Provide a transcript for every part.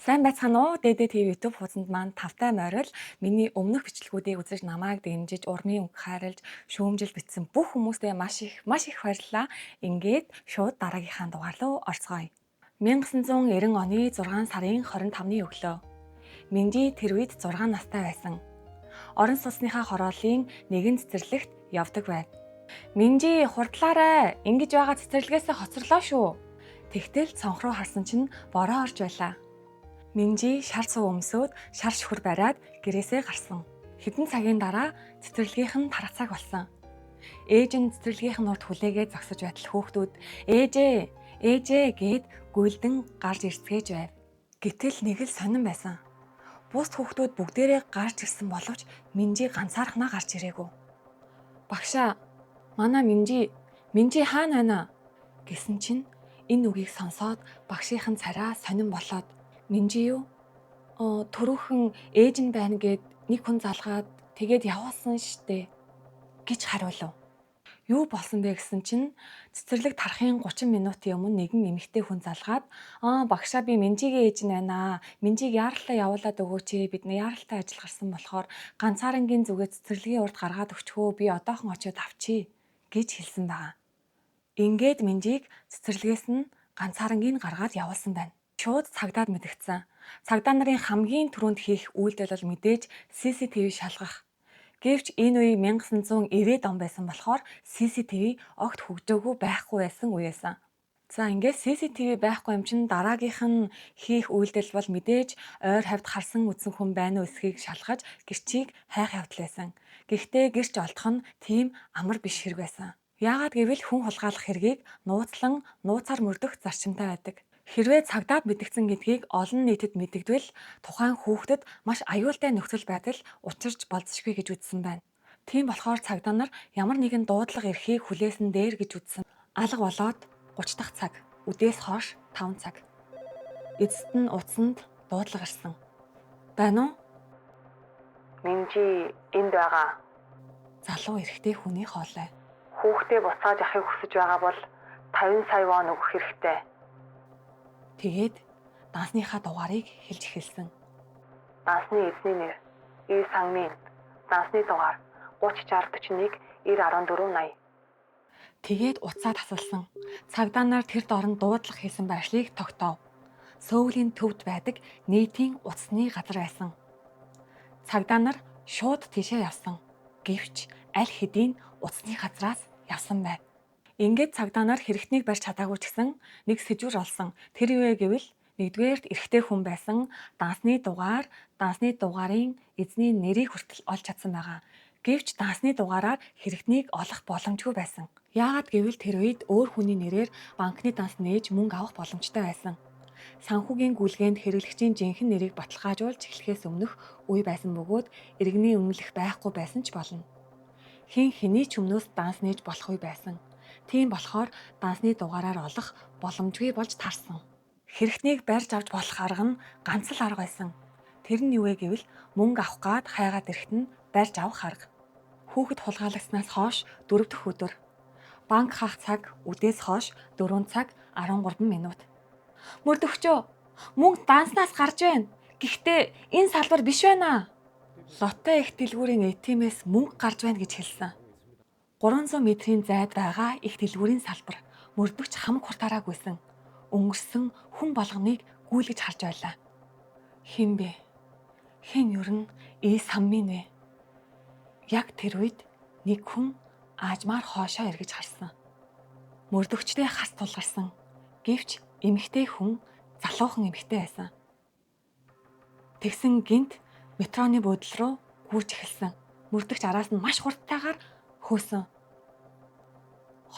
Сайн байцгаана уу? Дэдэ ТV YouTube хуудсанд маань тавтай морил миний өмнөх бичлэгүүдийг үзэж намайг дэмжиж, урмын үг хайрлж, шүүмжил битсэн бүх хүмүүстээ маш их баярлалаа. Ингээд шууд дараагийнхаа дугаар руу орцгоё. 1990 оны 6 сарын 25-ны өглөө. Минжи тэр үед 6 настай байсан. Орон сууцныхаа хорооллын нэгэн цэцэрлэгт явдаг байв. Минжи хурдлаарай. Ингэж байгаа цэцэрлэгээс хоцорлоо шүү. Тэгтэл цонх руу харсан чинь бороо орж байлаа. Минжи шар суу өмсөөд шар шүхэр бариад гэрээсээ гарсан. Хэдэн цагийн дараа цэцэрлэгийнх нь тарах цаг болсон. Ээж нь цэцэрлэгийнх нь урд хүлээгээд зогсож байтал хүүхдүүд ээжээ гэд гүйлдэн гарч ирцгээж байв. Гэтэл нэг л сонирн байсан. Бус хүүхдүүд бүгдээрээ гарч ирсэн боловч Минжи ганцаархнаа гарч ирээгүй. Багшаа, манай Минжи хаана байна гэсэн чинь энэ үгийг сонсоод багшийнхэн цараа сонирн болоод Минжи юу? Төрөөхөн ээж нь байна гэд нэг хүн залгаад тэгээд явуулсан штэ гэж хариулв. Юу болсон бэ гэсэн чинь цэцэрлэг тарахын 30 минутын өмнө нэгэн эмэгтэй хүн залгаад багшаа би Минжигийн ээж нь байна. Минжиг яаралтай явуулаад өгөөч. Бид яаралтай ажил гарсан болохоор ганцаарангийн зүгээ цэцэрлэгийн урд гаргаад өгчхөө. Би одоохон очиод авчий гэж хэлсэн байгаа. Ингээд Минжиг цэцэрлэгээс нь ганцаарангийн гаргаад явуулсан байна. Шууд цагдаад мэдгдсэн. Цагдаа нарын хамгийн түрүүнд хийх үйлдэл бол мэдээж CCTV шалгах. Гэвч энэ үе 1990-ад он байсан болохоор CCTV огт хөгжөөгүй байхгүй байсан үеэсэн. За ингээд CCTV байхгүй юм чин дараагийнх нь хийх үйлдэл бол мэдээж ойр хавьд харсан үзсэн хүн байна уу эсхийг шалгаж гэрчийг хайх явдал байсан. Гэхдээ гэрч олдох нь тийм амар биш хэрэг байсан. Яагаад гэвэл хүн хулгайлах хэргийг нууцлан нууцаар мөрдөх зарчимтай байдаг. Хэрвээ цагдаад мэдгдсэн гэдгийг олон нийтэд мэдэгдвэл тухайн хүүхдэд маш аюултай нөхцөл байдал учирч болзошгүй гэж үзсэн байна. Тийм болохоор цагдаа нар ямар нэгэн дуудлага эрхийг хүлээсэн дээр гэж үзсэн. Алга болоод 30 дахь цаг, үдээс хойш 5 цаг. Эцэст нь утсанд дуудлага ирсэн. Байна уу? Минжи энд байгаа. Залуу эрэгтэй хүний хоолой. Хүүхдээ буцааж авахыг хүсэж байгаа бол 50 сая вон өгөх хэрэгтэй. Тэгээд дансныхаа дугаарыг хэлж эхэлсэн. Дансны эзний нэр И Сангмин. Дансны дугаар 30 60 41 94 80. Тэгээд уцаад асуулсан. Цагдаа нар тэр дорн дуудлага хийсэн байшлыг тогтоов. Сөүлийн төвд байдаг нийтийн утасны газар байсан. Цагдаа нар шууд тийшээ явсан. Гэвч аль хэдийн утасны газраас явсан байв. Ингээд цагдаа нар хэрэгтнийг барьж чадаагүй ч гэсэн нэг сэжвэр олсон. Тэр юу вэ гэвэл нэгдүгээрт эрэгтэй хүн байсан. Дансны дугаарын эзний нэрийг хүртэл олж чадсан байгаа. Гэвч дансны дугаараар хэрэгтнийг олох боломжгүй байсан. Яагаад гэвэл тэр үед өөр хүний нэрээр банкны данс нээж мөнгө авах боломжтой байсан. Санхүүгийн гүйлгээнд хэрэглэгчийн жинхэнэ нэрийг баталгаажуулж эхлэхээс өмнөх үе байсан бөгөөд иргэний өмнөлөх байхгүй байсан ч болно. Хэний ч өмнөөс данс нээж болох үе байсан. Тийм болохоор дансны дугаараар олох боломжгүй болж таарсан. Хэрэгтнийг барьж авч болох арга нь ганц л арга байсан. Тэр нь юу вэ гэвэл мөнгө авах гад хайгаад ирэхэд нь барьж авах арга. Хүүхэд хулгайлагснаас хойш 4 дахь өдөр. Банк хаах цаг үдээс хойш 4 цаг 13 минут. Мөрдөгчөө, мөнгө данснаас гарч байна. Гэхдээ энэ салбар биш байна. Лотто их дэлгүүрийн ATM-ээс мөнгө гарч байна гэж хэлсэн. 300 метрийн зайд байгаа их дэлгүүрийн салбар мөрдөгч хамаг хуртаараагүйсэн. Өнгөрсөн хүн болгоныг гүйлгэж харж байлаа. Хэн бэ? Хэн ер нь И Сангмин вэ? Яг тэр үед нэг хүн аажмаар хоошоо эргэж харсан. Мөрдөгчдөө хас тулгарсан. Гэвч эмэгтэй хүн залуухан эмэгтэй байсан. Тэгсэн гинт метроны буудлын руу гүйж эхэлсэн. Мөрдөгч араас нь маш хурдтайгаар хөөсөн.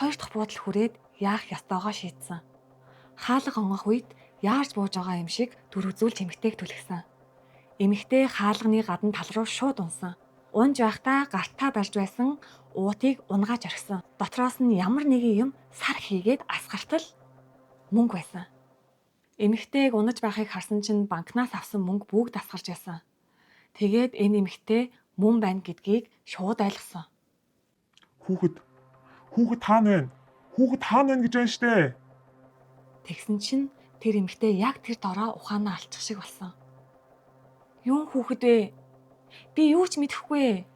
2 дахь буудал хүрээд яах ёстойгоо шийдсэн. Хаалга онгох үед яарч бууж байгаа юм шиг дүр үзүүлж эмэгтэйг түлхсэн. Эмэгтэй хаалганы гадна тал руу шууд унсан. Унж байхдаа гартаа барьж байсан уутыг унгааж орхисон. Дотроос нь ямар нэгэн юм сар хийгээд асгартал мөнгө байсан. Эмэгтэйг унаж байхыг харсан чинь банкнаас авсан мөнгө бүгд асгарч байсан. Тэгээд энэ эмэгтэй мөн байна гэдгийг шууд ойлгосон. Хүүхэд хаана вэ? Хүүхэд хаана байна гэж байна штэ. Тэгсэн чинь тэр эмэгтэй яг тэр дороо ухаанаа алчих шиг болсон. Юун хүүхэд вэ? Би юу ч мэдэхгүй.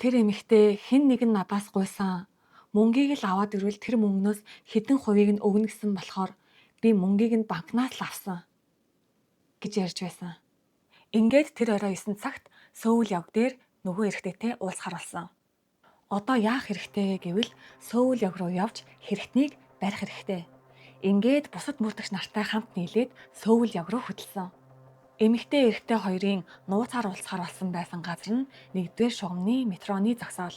Тэр эмэгтэй хэн нэг нь надаас гуйсан. Мөнгийг л аваад ирвэл тэр мөнгнөөс хэдэн хувийг нь өгнө гэсэн болохоор би мөнгийг нь банкнаас л авсан гэж ярьж байсан. Ингээд тэр орой 9 цагт Сөүл явг дээр нөгөө эрэгтэйтэй уулзахаар болсон. Одоо яах хэрэгтэй вэ гэвэл Сөүл явг руу явж хэрэгтнийг барих хэрэгтэй. Ингээд бусад мөрдөгч нартай хамт нийлээд Сөүл явг руу хөдөлсөн. Эмэгтэй эрэгтэй хоёрын нууцаар уулзахаар болсон байсан газар нь 1-р шугамны метроны зогсоол.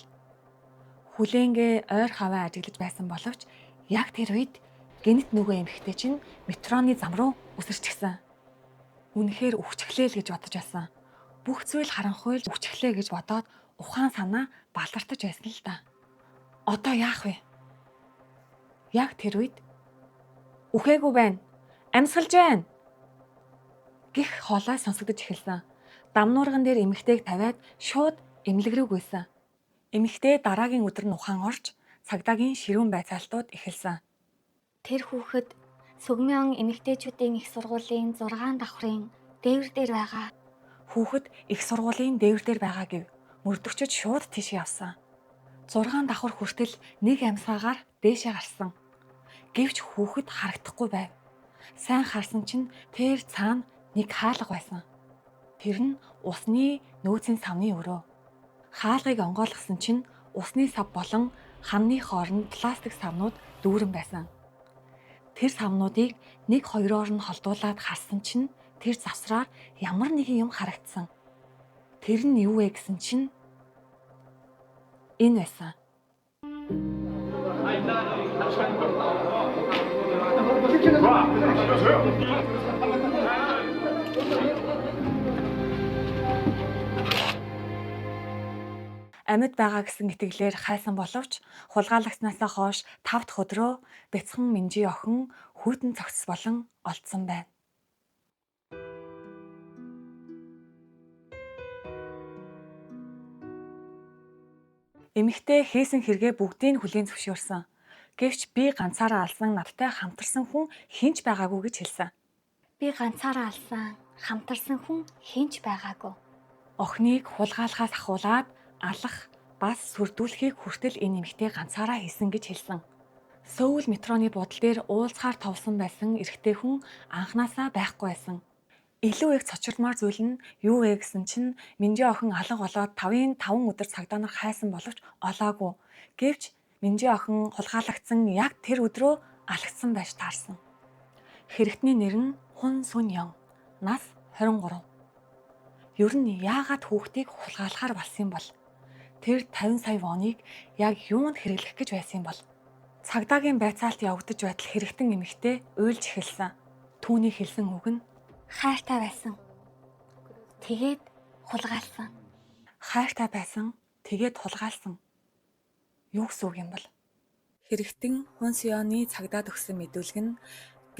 Хүлээнгээ ойр хаваа ажиглаж байсан боловч яг тэр үед гэнэт нөгөө эмэгтэй чинь метроны зам руу үсэрчгсэн. Үнэхээр үхчихлээ л гэж бодож байсан. Бүх зүйл харанхуйлж үхчихлээ гэж бодоод ухаан санаа балартаж байсан л да. Одоо яах вэ? Яг тэр үед үхээгүй байна. Амьсгалж байна гэх хоолой сонсогдож эхэлсэн. Дамнуурган дээр эмэгтэйг тавиад шууд эмнэлэг рүү гүйсэн. Эмэгтэй дараагийн өдөр нь ухаан орж цагдаагийн ширүүн байцаалтууд эхэлсэн. Тэр хүүхэд Сүгмэн эмэгтэйчүүдийн их сургуулийн 6 давхрын дээвэр дээр байгаа. Хүүхэд их сургуулийн дээвэр дээр байгаа гэв. Мөрдөгчөд шууд тийш явсан. 6 давхар хүртэл нэг амьсгаагаар дээшээ гарсан. Гэвч хүүхэд харагдахгүй байв. Сайн харсан чинь тэр цаана нэг хаалга байсан. Тэр нь усны нөөцийн савны өрөө. Хаалгыг онгойлгосон чинь усны сав болон ханны хооронд пластик савнууд дүүрэн байсан. Тэр савнуудыг 1-2-оор нь холдуулаад харсан чинь тэр завсраар ямар нэгэн юм харагдсан. Тэр нь юу вэ гэсэн чинь энэ байсан. Амьд байгаа гэсэн итгэлээр хайсан боловч хулгайлагчнаасаа хойш 5 дахь өдрөө бяцхан Минжи охин хүйтэн цогцс болон олдсон байна. Эмэгтэй хийсэн хэрэгээ бүгдийг хүлээн зөвшөөрсөн. Гэвч би ганцаараа алсан надтай хамтарсан хүн хинч байгаагүй гэж хэлсэн. Би ганцаараа алсан, хамтарсан хүн хинч байгаагүй. Охиныг хулгайлахаас ахуулаад алах бас сүрдүүлэхийг хүртэл энэ эмэгтэй ганцаараа хийсэн гэж хэлсэн. Сөүл метроны буудал дээр уулзахаар товсон байсан эрэгтэй хүн анханасаа байхгүй байсан. Илүү их цочролмоор зүйл нь юу вэ гэсэн чинь Минжи охин алга болоод 5-5 өдөр цагдаа нар хайсан боловч олоогүй. Гэвч Минжи охин хулгайлагдсан яг тэр өдрөө алгацсан байж таарсан. Хэрэгтний нэр нь Хун Сүн Ён. Нас 23. Ер нь яагаад хүүхдийг хулгайлахаар болсон юм бол? Тэр 50 сая воныг яг юунд хэрэглэх гэж байсан юм бол? Цагдаагийн байцаалт явагдаж байтал хэрэгтэн эмэгтэй уйлж эхэлсэн. Түүний хэлсэн үг нь Хайртай байсан. Тэгээд хулгайлсан. хайртай байсан, тэгээд хулгайлсан. Юу гэсэн үг юм бол? Хэрэгтэн Хун Сёны цагдаад өгсөн мэдүүлэг нь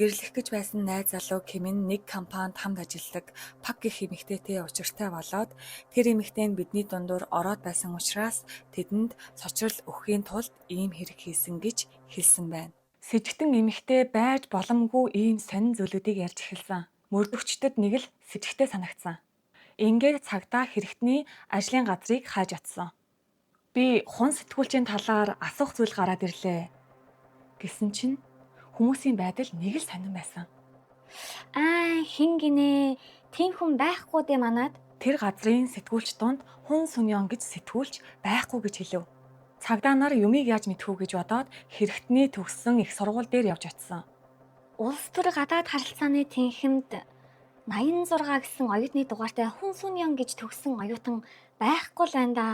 гэрлэх гэж байсан найз залуу Кимэн нэг компанид хамт ажилладаг Пак гэх эмэгтэйтэй учиртай болоод тэр эмэгтэй нь бидний дундуур ороод байсан учраас тэдэнд цочрол өгөхийн тулд ийм хэрэг хийсэн гэж хэлсэн байна. Сэжигтэн эмэгтэй байж боломгүй ийм сонин зүйлүүдийг ярьж эхэлсэн. Мөрдөгчдөд нэг л сэжигтэй санагдсан. Ингээд цагдаа хэрэгтний ажлын газрыг хайж атсан. Би хун сэтгүүлчийн талаар асуух зүйл гараад ирлээ гэсэн чинь хүмүүсийн байдал нэг л сонирн байсан. Хин гинэ? Тийм хүн байхгүй дээ манад. Тэр газрын сэтгүүлч дунд Хун Сүнён гэж сэтгүүлч байхгүй гэж хэлв. Цагдаа нар юмыг яаж мэдхүү гэж бодоод хэрэгтний төгссөн их сургууль дээр явж очсон. Улс төр гадаад харилцааны тэнхимд 86 гэсэн оюутны дугаартай Хун Сүнён гэж төгссөн оюутан байхгүй л байна да.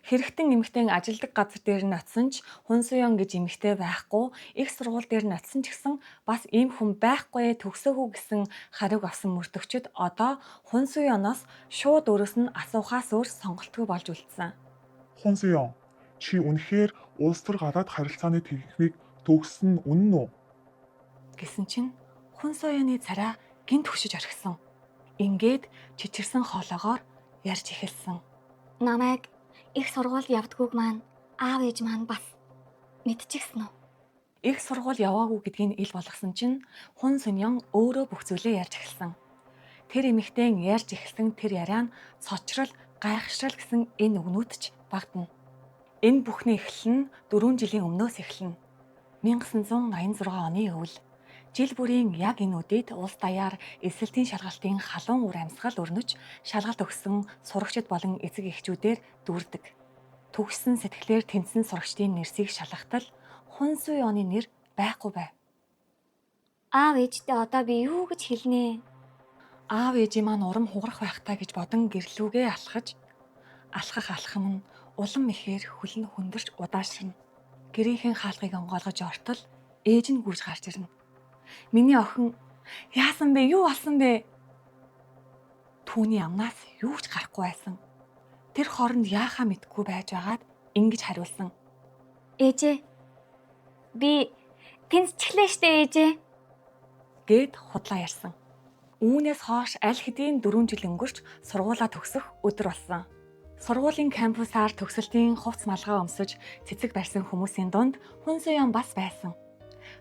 Хэрэгтэн эмэгтэй ажилдаг газар дээр нь очсон ч Хун Сүнён гэж эмэгтэй байхгүй, их сургууль дээр нь очсон ч гэсэн бас ийм хүн байхгүй төгсөөгүй гэсэн хариуг авсан мөрдөгчд одоо Хун Сүнёноос шууд өөрөөс нь асуухаас өөр сонголтгүй болж үлдсэн. Хун Сён, чи үнэхээр улс төр гадаад харилцааны техникийг төгссөн үнэн үү? Гэсэн чинь Хун Сүнёны царай гинт хөшөж орхисон. Ингээд чичирсэн хоолоогоор ярьж эхэлсэн. Намайг их сургуульд явдгүйг маань аав ээж маань бас мэдчихсэн үү? Их сургууль яваагүй гэдгийг ил болгосон чинь Хун Сүнён өөрөө бүх зүйлээ ярьж эхэлсэн. Тэр эмэгтэйн ярьж эхэлсэн тэр яриа нь цочрол, гайхшрал гэсэн энэ үгнүүд ч багтана. Энэ бүхний эхлэл нь 4 жилийн өмнөөс эхэлнэ. 1986 оны өвөл. Жил бүрийн яг энэ үдээд улс даяар эсэлтийн шалгалтын халуун ур амьсгал өрнөж шалгалт өгсөн сурагчид болон эцэг эхчүүдээр дүүрдэг. Төгссөн сэтгэлээр тэнцсэн сурагчдын нэрсийг шалгахтал Хун Сүнёны нэр байхгүй байв. Аав ээжтэй одоо би юу гэж хэлнэ? Аав ээжийн маань урам хугарах байхтаа гэж бодон гэрлүүгээ алхаж, алхам нь улам ихээр хөлн хүндэрч удаашрна. Гэрийнхэн хаалгыг онгойлгож ортол ээж нь гүйж гарч ирнэ. Миний охин яасан бэ? Юу болсон бэ? Түүний амнаас юу ч гарахгүй байсан. Тэр хооронд яахаа мэдгүй байж байгаад ингэж хариулсан. Ээжээ. Би тэнцчихлээ штэ ээжээ. Гэд худлаа ярьсан. Үүнээс хойш аль хэдийн 4 жил өнгөрч сургуулаа төгсөх өдөр болсон. Сургуулийн кампусаар төгсөлтийн хувцс малгай өмсөж цэцэг барьсан хүмүүсийн дунд Хун Сүнён бас байсан.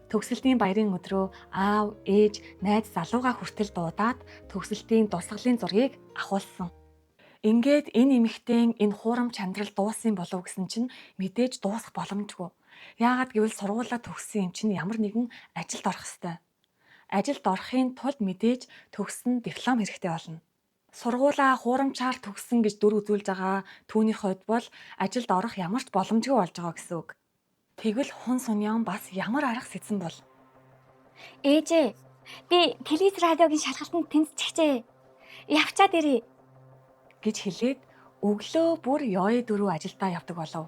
Төгсөлтийн баярын өдрөө аав, ээж, найз залууга хүртэл дуудаад төгсөлтийн дурсгалын зургийг ахуулсан. Ингээд энэ эмэгтэйн энэ хуурам чандрал дууссан болов гэсэн чинь мэдээж дуусах боломжгүй. Яагаад гэвэл сургуулаа төгссөн юм чинь ямар нэгэн ажилд орох ёстой. Ажилд орохын тулд мэдээж төгссөн диплом хэрэгтэй болно. Сургуулаа хуурамчаар төгссөн гэж дүр үзүүлж байгаа түүний хувьд бол ажилд орох ямар ч боломжгүй болж байгаа гэсэн үг. Тэгвэл Хун Сүнён бас ямар арга сэцэн бол? Ээжээ. Би телевиз радиогийн шалгалтанд тэнцчихжээ. Явчаад ирье. Гэж хэлээд өглөө бүр ёе дөрөв ажилдаа явдаг болов.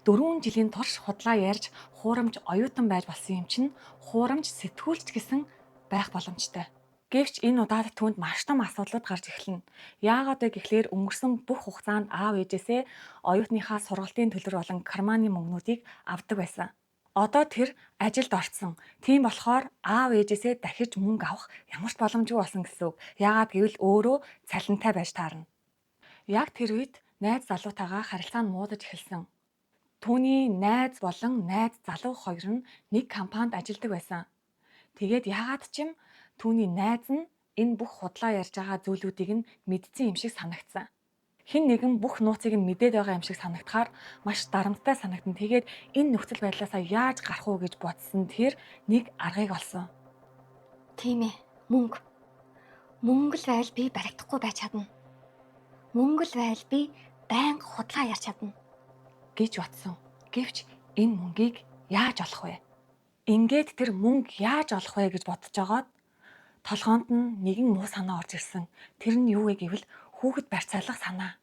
4 жилийн турш худлаа ярьж хуурамч оюутан байж болсон юм чинь хуурамч сэтгүүлч гэсэн байх боломжтой. Гэвч энэ удаад түүнд маш том асуудлууд гарч эхэлнэ. Яагаад вэ гэхлээр өнгөрсөн бүх хугацаанд аав ээжээсээ оюутныхаа сургалтын төлбөр болон карманы мөнгнүүдийг авдаг байсан. Одоо тэр ажилд орсон. Тийм болохоор аав ээжээсээ дахиж мөнгө авах ямар ч боломжгүй болсон гэсэн үг. Яагаад гэвэл өөрөө цалинтай байж таарна. Яг тэр үед найз залуутайгаа харилцаа нь муудаж эхэлсэн. Түүний найз болон найз залуу хоёр нь нэг компанид ажилладаг байсан. Тэгээд яагаад ч юм түүний найз нь энэ бүх худлаа ярьж байгаа зүйлүүдийг нь мэдсэн юм шиг санагдсан. Хэн нэгэн бүх нууцыг нь мэдээд байгаа юм шиг санагдахаар маш дарамттай санагдсан. Тэгээд энэ нөхцөл байдлаасаа яаж гарах уу гэж бодсон тэр нэг аргыг олсон. Тийм ээ. Мөнгө. Мөнгө л байл би баригдахгүй байж чадна. Мөнгө л байл би байнга худлаа ярьж чадна гэж бодсон. Гэвч энэ мөнгийг яаж олох вэ? Ингээд тэр мөнгө яаж олох вэ гэж бодож байгаад толгоонд нь нэгэн муу санаа орж ирсэн. Тэр нь юу вэ гэвэл хүүхэд барьцаалах санаа.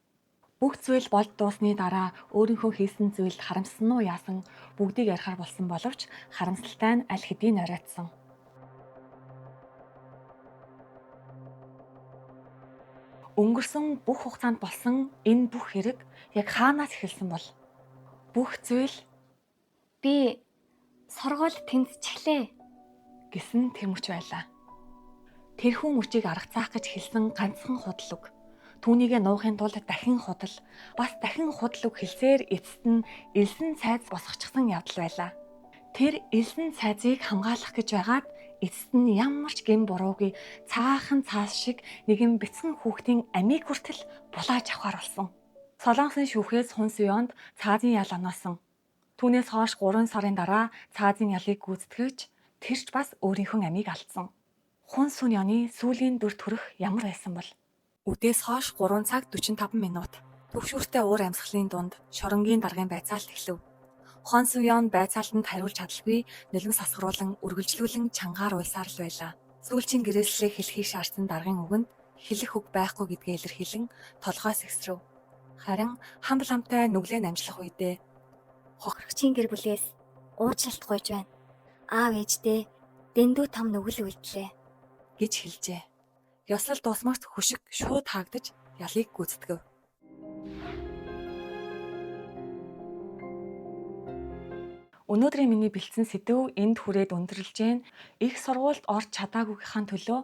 Бүх зүйл болж дуусны дараа өөрийнхөө хийсэн зүйлд харамссан уу яасан бүгдийг ярихаар болсон боловч харамсалтай нь аль хэдийн оройтсон. Өнгөрсөн бүх хугацаанд болсон энэ бүх хэрэг яг хаанаас эхэлсэн бол? Бүх зүйл би сургууль тэнцчихлээ гэсэн тэр мөч байлаа. Тэрхүү мөчийг арга цаах гэж хэлсэн ганцхан худал үг. Түүнийгээ нуухын тулд дахин худал, бас дахин худал үг хэлсээр эцэст нь элсэн цайз босгочихсон явдал байлаа. Тэр элсэн цайзыг хамгаалах гэж байгаад эцэст нь ямар ч гэм буруугүй цаахан цаас шиг нэгэн бяцхан хүүхдийн амийг хүртэл булааж авахар болсон. Солонгосын шүүхээс Хун Сүнёнд цаазын ял оноосон. Түүнээс хойш 3 сарын дараа цаазын ялыг гүйцэтгэж тэр ч бас өөрийнхөө амийг алдсан. Хун Сүнёны сүүлийн дүр төрх ямар байсан бол? Үдээс хойш 3 цаг 45 минут төвшүүртэй уур амьсгалын дунд шоронгийн даргын байцаалт эхлэв. Хун Сүнён байцаалтанд хариулж чадалгүй нөлөн сасгаруулан үргэлжлүүлэн чангаар уйлсаар л байлаа. Сүүлчийн гэрээслээ хэлхийг шаардсан даргын үгэнд хэлэх үг байхгүй гэдгээ илэрхийлэн толгоос эксрэв. Харин хамбал хамтай нүглээ намжлах үедээ хохирогчийн гэр бүлээс уучлалт гуйж байна. Аав ээжтэй дэндүү том нүгэл үйлдлээ гэж хэлжээ. Ёслол дуусмагт хөшиг шууд хаагдаж ялыг гүйцэтгэв. Өнөөдрийн миний бэлдсэн сэдв энд хүрээд өндөрлж гээ. Их сургуульд орж чадаагүйхаа төлөө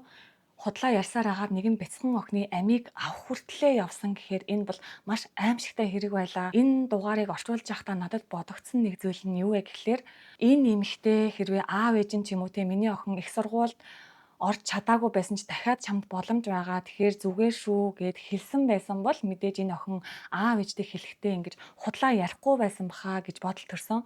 худлаа ярьсаар агаад нэгэн бяцхан охины амийг авах хүртлээр явсан гэхээр энэ бол маш аимшигтай хэрэг байлаа. Энэ дугаарыг орчуулж байхдаа надад бодогдсон нэг зүйл нь юу вэ гэхлээр энэ эмэгтэй хэрвээ аав ээж нь ч юм уу те миний охин их сургуульд орж чадаагүй байсан ч дахиад чамд боломж байгаа. Тэгэхээр зүгээр шүү гэд хэлсэн байсан бол мэдээж энэ охин аав ээжтэй хэлэхдээ ингэж худлаа ярихгүй байсан баха гэж бодол төрсөн.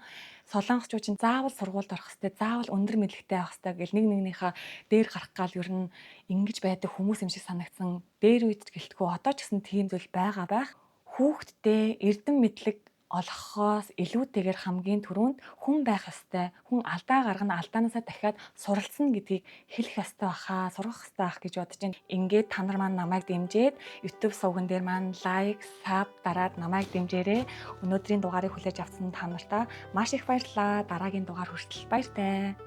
Солонгосчууд чинь заавал сургуульд орох хэвээр, заавал өндөр мэдлэгтэй авах хэвээр гэл нэг нэгнийхээ дээр гарах гал ер нь ингэж байдаг хүмүүс юм шиг санагдсан. Дээр үед гэлтгүй одоо ч гэсэн тийм зүйл байгаа байх. Хүүхдтэй эрдэм мэдлэг олгохоос илүүтэйгээр хамгийн түрүүнд хүн байх ёстой. Хүн алдаа гаргана, алдаанаасаа дахиад суралцсан гэдгийг хэлэх ёстой баха, сургах ёстой ах гэж бодож байна. Ингээд та нар маань намайг дэмжиж, YouTube сувган дээр маань лайк, саб дараад намайг дэмжээрэй. Өнөөдрийн дугаарыг хүлээж авсан та нартаа маш их баярлалаа. Дараагийн дугаар хүртэл баяртай.